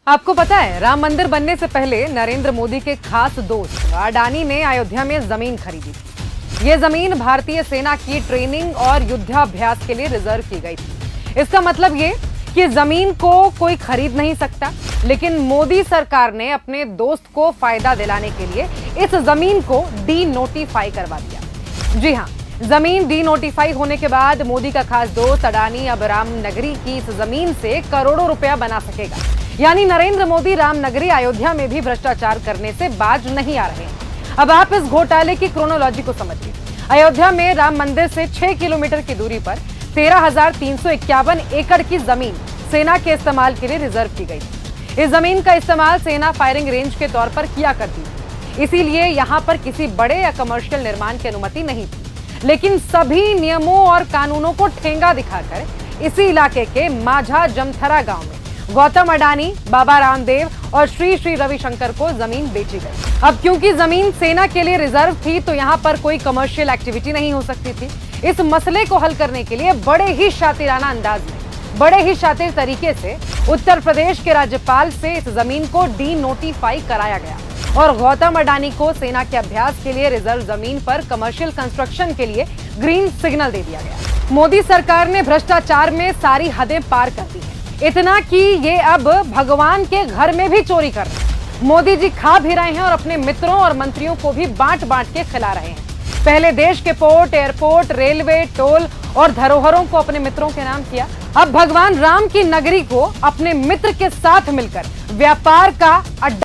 आपको पता है, राम मंदिर बनने से पहले नरेंद्र मोदी के खास दोस्त अडानी ने अयोध्या में जमीन खरीदी थी। ये जमीन भारतीय सेना की ट्रेनिंग और युद्धाभ्यास के लिए रिजर्व की गई थी। इसका मतलब ये कि जमीन को कोई खरीद नहीं सकता, लेकिन मोदी सरकार ने अपने दोस्त को फायदा दिलाने के लिए इस जमीन को डी नोटिफाई करवा दिया। जी हाँ, जमीन डी नोटिफाई होने के बाद मोदी का खास दोस्त अडानी अब राम नगरी की इस जमीन से करोड़ों रुपया बना सकेगा। यानी नरेंद्र मोदी राम नगरी अयोध्या में भी भ्रष्टाचार करने से बाज नहीं आ रहे हैं। अब आप इस घोटाले की क्रोनोलॉजी को समझिए। अयोध्या में राम मंदिर से 6 किलोमीटर की दूरी पर 13,351 एकड़ की जमीन सेना के इस्तेमाल के लिए रिजर्व की गई थी। इस जमीन का इस्तेमाल सेना फायरिंग रेंज के तौर पर किया करती थी, इसीलिए यहां पर किसी बड़े या कमर्शियल निर्माण की अनुमति नहीं थी। लेकिन सभी नियमों और कानूनों को ठेंगा दिखाकर इसी इलाके के माझा जमथरा गांव में गौतम अडानी, बाबा रामदेव और श्री श्री रविशंकर को जमीन बेची गई। अब क्योंकि जमीन सेना के लिए रिजर्व थी, तो यहां पर कोई कमर्शियल एक्टिविटी नहीं हो सकती थी। इस मसले को हल करने के लिए बड़े ही शातिराना अंदाज में, बड़े ही शातिर तरीके से उत्तर प्रदेश के राज्यपाल से इस जमीन को डी नोटिफाई कराया गया और गौतम अडानी को सेना के अभ्यास के लिए रिजर्व जमीन पर कमर्शियल कंस्ट्रक्शन के लिए ग्रीन सिग्नल दे दिया गया। मोदी सरकार ने भ्रष्टाचार में सारी हदें पार कर दी है, इतना कि ये अब भगवान के घर में भी चोरी कर रहे हैं। मोदी जी खा भी रहे हैं और अपने मित्रों और मंत्रियों को भी बांट बांट के खिला रहे हैं। पहले देश के पोर्ट, एयरपोर्ट, रेलवे, टोल और धरोहरों को अपने मित्रों के नाम किया। अब भगवान राम की नगरी को अपने मित्र के साथ मिलकर व्यापार का अड्डा